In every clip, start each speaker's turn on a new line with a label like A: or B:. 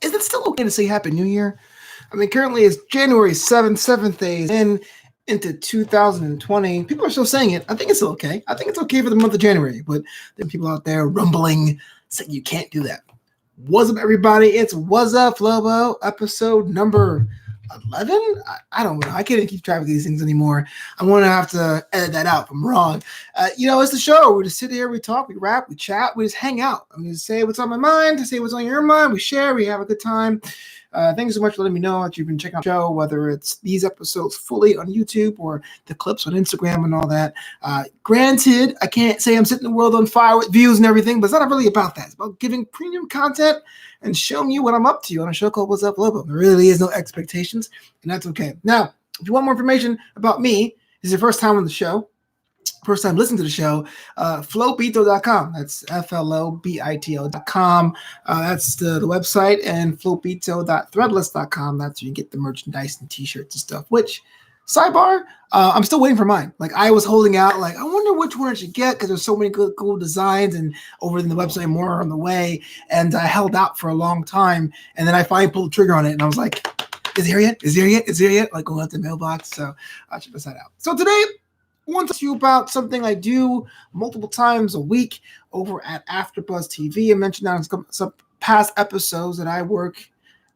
A: is it still okay to say Happy New Year? I mean, currently it's January 7th, 7th days into 2020. People are still saying it. I think it's still okay. I think it's okay for the month of January, but there are people out there rumbling saying you can't do that. What's up, everybody? It's Wassup, Flobo, episode number 11? I don't know. I can't even keep track of these things anymore. I'm going to have to edit that out if I'm wrong. It's the show. We just sit here, we talk, we rap, we chat, we just hang out. I'm going to say what's on my mind, to say what's on your mind. We share, we have a good time. Thanks so much for letting me know that you've been checking out the show, whether it's these episodes fully on YouTube or the clips on Instagram and all that. Granted, I can't say I'm setting the world on fire with views and everything, but it's not really about that. It's about giving premium content and showing you what I'm up to on a show called What's Up, Flobo. There really is no expectations, and that's okay. Now, if you want more information about me, this is your first time on the show, first time listening to the show, flobito.com. That's flobito.com. That's the website, and flobito.threadless.com. That's where you get the merchandise and t-shirts and stuff, which, sidebar, I'm still waiting for mine. Like, I was holding out, like, I wonder which one I should get because there's so many good, cool designs, and over in the website, more are on the way, and I held out for a long time, and then I finally pulled the trigger on it, and I was like, is it here yet? Is it here yet? Is it here yet? Like, going out the mailbox, so I should pass that out. So today, I want to talk to you about something I do multiple times a week over at AfterbuzzTV. I mentioned that in some past episodes that I work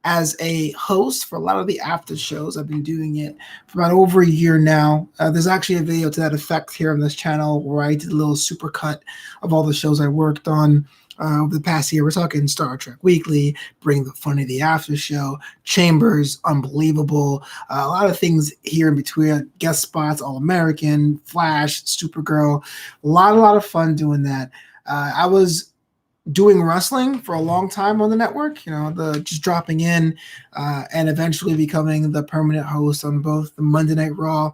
A: as a host for a lot of the after shows. I've been doing it for about over a year now. There's actually a video to that effect here on this channel where I did a little super cut of all the shows I worked on over the past year. We're talking Star Trek Weekly, Bring the Funny, the After Show, Chambers, Unbelievable, a lot of things here in between, guest spots, All American, Flash, Supergirl, a lot of fun doing that. I was doing wrestling for a long time on the network, just dropping in and eventually becoming the permanent host on both the Monday Night Raw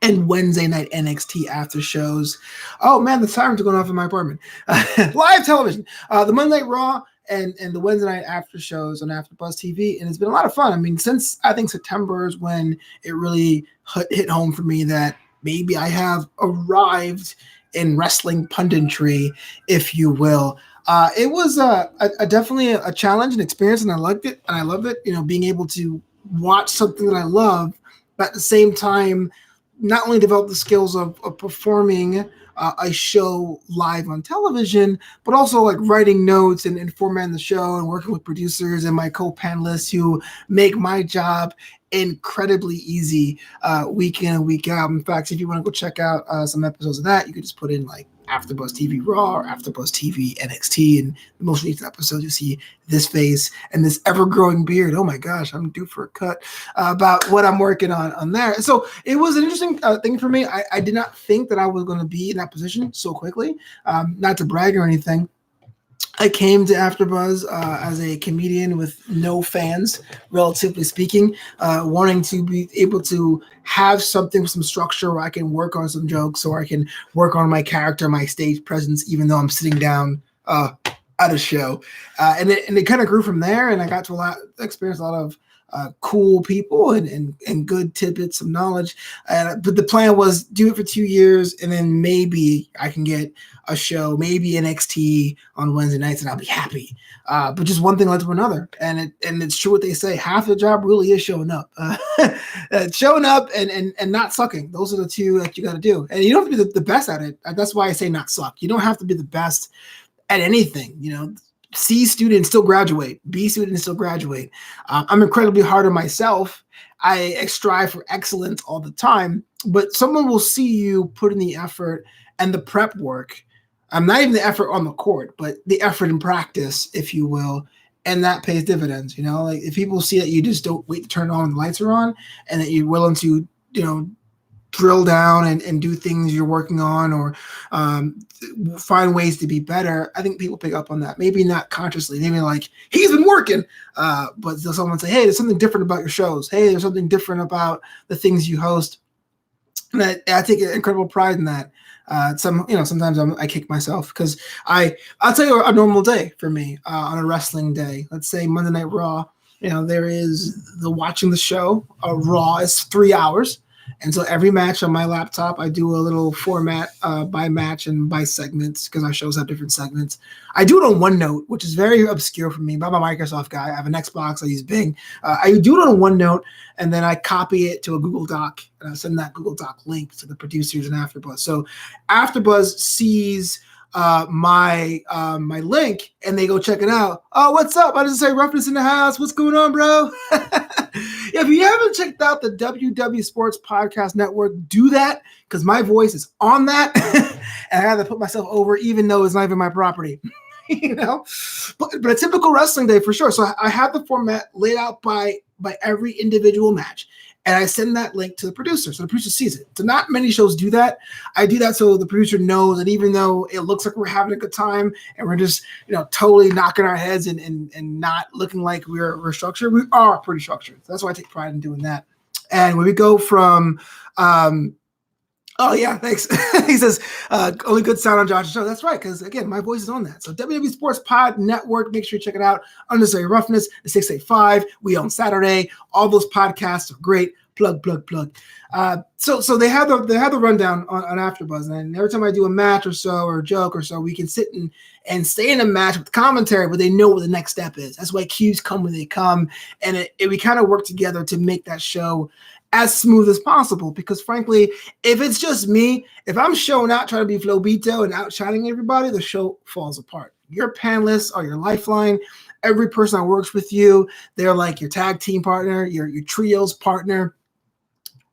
A: and Wednesday night NXT after shows. Oh man, the sirens are going off in my apartment. Live television. The Monday Night Raw and the Wednesday night after shows on AfterbuzzTV, and it's been a lot of fun. I mean, since I think September is when it really hit home for me that maybe I have arrived in wrestling punditry, if you will. It was definitely a challenge and experience, and I liked it, and I love it. Being able to watch something that I love, but at the same time, not only develop the skills of performing a show live on television, but also like writing notes and formatting the show and working with producers and my co-panelists who make my job incredibly easy week in and week out. In fact, if you want to go check out some episodes of that, you can just put in like AfterbuzzTV Raw or AfterbuzzTV NXT, and the most recent episode you see this face and this ever-growing beard. Oh my gosh, I'm due for a cut about what I'm working on there. So it was an interesting thing for me. I did not think that I was going to be in that position so quickly. Not to brag or anything. I came to AfterBuzz as a comedian with no fans, relatively speaking, wanting to be able to have something with some structure where I can work on some jokes or I can work on my character, my stage presence, even though I'm sitting down at a show. And it kind of grew from there, and I got to experience a lot of cool people and good tidbits of knowledge. But the plan was do it for 2 years, and then maybe I can get a show, maybe NXT on Wednesday nights, and I'll be happy. But just one thing led to another. And it's true what they say. Half the job really is showing up. Showing up and not sucking. Those are the two that you got to do. And you don't have to be the best at it. That's why I say not suck. You don't have to be the best at anything, C students still graduate. B students still graduate. I'm incredibly hard on myself. I strive for excellence all the time, but someone will see you put in the effort and the prep work. Not even the effort on the court, but the effort in practice, if you will, and that pays dividends. Like if people see that you just don't wait to turn on when the lights are on, and that you're willing to, drill down and do things you're working on, or find ways to be better, I think people pick up on that. Maybe not consciously. Maybe like, he's been working. But someone say, hey, there's something different about your shows. Hey, there's something different about the things you host. And I take incredible pride in that. Sometimes I kick myself because I'll tell you a normal day for me on a wrestling day. Let's say Monday Night Raw. There is the watching the show. Raw is 3 hours. And so every match on my laptop, I do a little format by match and by segments because our shows have different segments. I do it on OneNote, which is very obscure for me. I'm a Microsoft guy. I have an Xbox. I use Bing. I do it on OneNote, and then I copy it to a Google Doc, and I send that Google Doc link to the producers in AfterBuzz. So AfterBuzz sees my link, and they go check it out. Oh, what's up? I just say Roughness in the house. What's going on, bro? If you haven't checked out the WW Sports Podcast Network, do that because my voice is on that, and I have to put myself over, even though it's not even my property. But a typical wrestling day for sure. So I have the format laid out by every individual match. And I send that link to the producer, so the producer sees it. So not many shows do that. I do that so the producer knows that even though it looks like we're having a good time and we're just, totally knocking our heads and not looking like we're structured, we are pretty structured. So that's why I take pride in doing that. And when we go from, oh yeah, thanks. He says, only good sound on Josh's show. That's right, because again, my voice is on that. So WWE Sports Pod Network, make sure you check it out. Unnecessary Roughness, the 685, We On Saturday. All those podcasts are great. Plug. So they have the rundown on AfterBuzz, and every time I do a match or so or a joke or so, we can sit and stay in a match with commentary, but they know what the next step is. That's why cues come when they come, and we kind of work together to make that show as smooth as possible. Because frankly, if it's just me, if I'm showing out trying to be Flobito and outshining everybody, the show falls apart. Your panelists are your lifeline. Every person that works with you, they're like your tag team partner, your trios partner.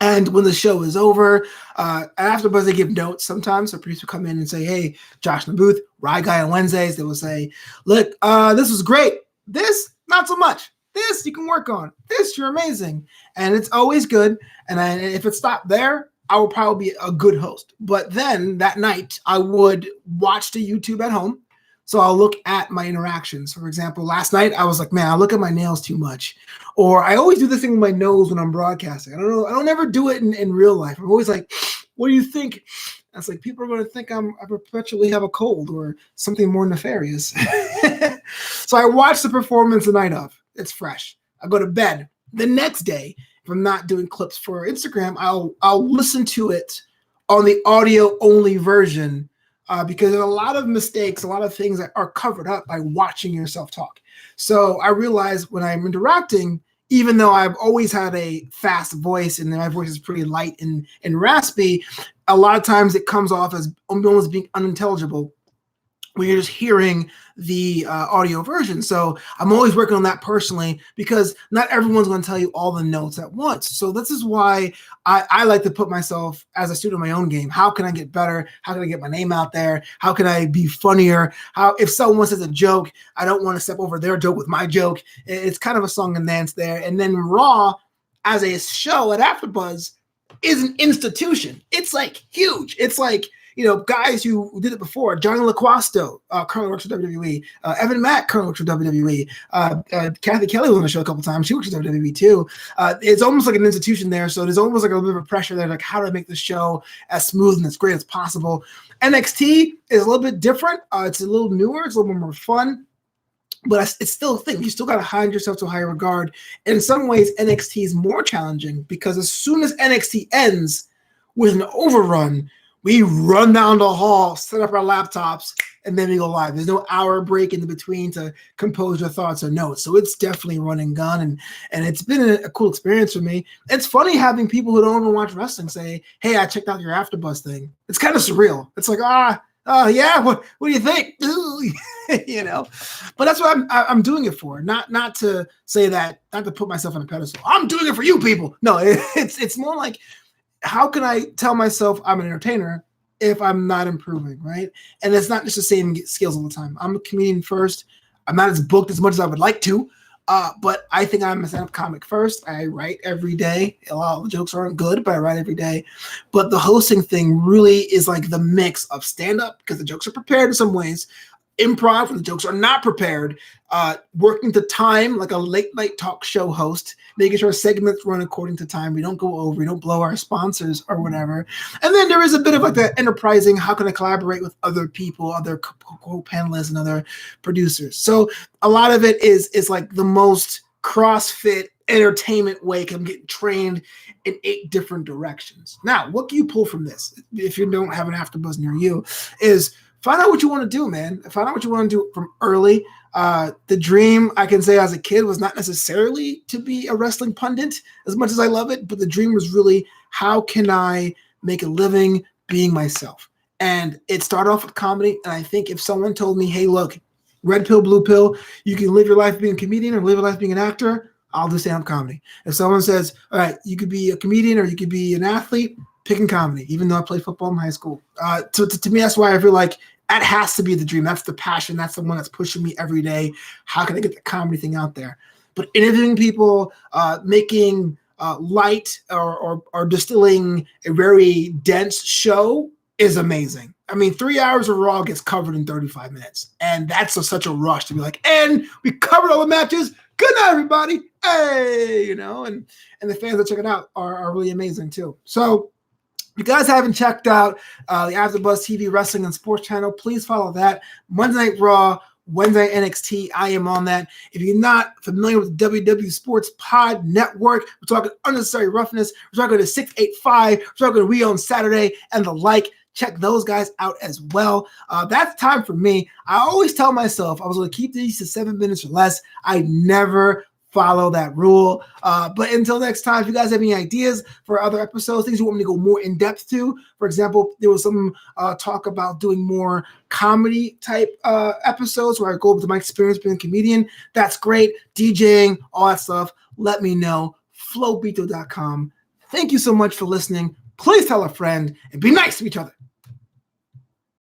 A: And when the show is over, AfterBuzz, they give notes sometimes. So producers will come in and say, hey, Josh in the booth, Rye Guy on Wednesdays. They will say, look, this was great. This, not so much. This you can work on. This, you're amazing. And it's always good. And if it stopped there, I would probably be a good host. But then that night, I would watch the YouTube at home. So I'll look at my interactions. For example, last night I was like, man, I look at my nails too much. Or I always do this thing with my nose when I'm broadcasting. I don't know. I don't ever do it in real life. I'm always like, what do you think? That's like, people are going to think I perpetually have a cold or something more nefarious. So I watch the performance the night of. It's fresh. I go to bed. The next day, if I'm not doing clips for Instagram, I'll listen to it on the audio only version. Because there's a lot of mistakes, a lot of things that are covered up by watching yourself talk. So I realize when I'm interacting, even though I've always had a fast voice and my voice is pretty light and raspy, a lot of times it comes off as almost being unintelligible when you're just hearing the audio version. So I'm always working on that personally because not everyone's going to tell you all the notes at once. So this is why I like to put myself as a student of my own game. How can I get better? How can I get my name out there? How can I be funnier? If someone says a joke, I don't want to step over their joke with my joke. It's kind of a song and dance there. And then Raw as a show at AfterBuzz is an institution. It's like huge. It's like, guys who did it before, Johnny LaQuasto, currently works for WWE. Evan Mack currently works for WWE. Kathy Kelly was on the show a couple times. She works for WWE too. It's almost like an institution there. So there's almost like a little bit of pressure there, like how to make the show as smooth and as great as possible. NXT is a little bit different. It's a little newer. It's a little more fun. But it's still a thing. You still got to hold yourself to a higher regard. And in some ways, NXT is more challenging because as soon as NXT ends with an overrun, we run down the hall, set up our laptops, and then we go live. There's no hour break in between to compose your thoughts or notes. So it's definitely run and gun, and it's been a cool experience for me. It's funny having people who don't even watch wrestling say, hey, I checked out your AfterBuzz thing. It's kind of surreal. It's like, yeah, what do you think? But that's what I'm doing it for. Not to say that, not to put myself on a pedestal. I'm doing it for you people. No, it's more like, how can I tell myself I'm an entertainer if I'm not improving, right? And it's not just the same skills all the time. I'm a comedian first. I'm not as booked as much as I would like to, but I think I'm a stand-up comic first. I write every day. A lot of the jokes aren't good, but I write every day. But the hosting thing really is like the mix of stand-up, because the jokes are prepared in some ways, improv when the jokes are not prepared, working to time like a late night talk show host, making sure segments run according to time. We don't go over, we don't blow our sponsors or whatever. And then there is a bit of like that enterprising, how can I collaborate with other people, other co-panelists and other producers. So a lot of it is like the most CrossFit entertainment way, because I'm getting trained in 8 different directions. Now, what can you pull from this if you don't have an AfterBuzz near you is find out what you want to do, man. Find out what you want to do from early. The dream, I can say as a kid, was not necessarily to be a wrestling pundit as much as I love it, but the dream was really, how can I make a living being myself? And it started off with comedy, and I think if someone told me, hey, look, red pill, blue pill, you can live your life being a comedian or live your life being an actor, I'll do stand-up comedy. If someone says, all right, you could be a comedian or you could be an athlete, picking comedy, even though I played football in high school. To me, that's why I feel like that has to be the dream. That's the passion. That's the one that's pushing me every day. How can I get the comedy thing out there? But interviewing people, making light or distilling a very dense show is amazing. I mean, 3 hours of Raw gets covered in 35 minutes. And that's such a rush to be like, and we covered all the matches. Good night, everybody. Hey, and the fans that check it out are really amazing too. So if you guys haven't checked out the AfterbuzzTV Wrestling and Sports channel, please follow that. Monday Night Raw, Wednesday NXT, I am on that. If you're not familiar with the WW Sports Pod Network, we're talking Unnecessary Roughness, we're talking to 685, we're talking to We On Saturday, and the like. Check those guys out as well. That's time for me. I always tell myself I was going to keep these to 7 minutes or less. I never follow that rule. But until next time, if you guys have any ideas for other episodes, things you want me to go more in depth to, for example, there was some talk about doing more comedy type episodes where I go over my experience being a comedian. That's great. DJing, all that stuff. Let me know. Flobito.com. Thank you so much for listening. Please tell a friend and be nice to each other.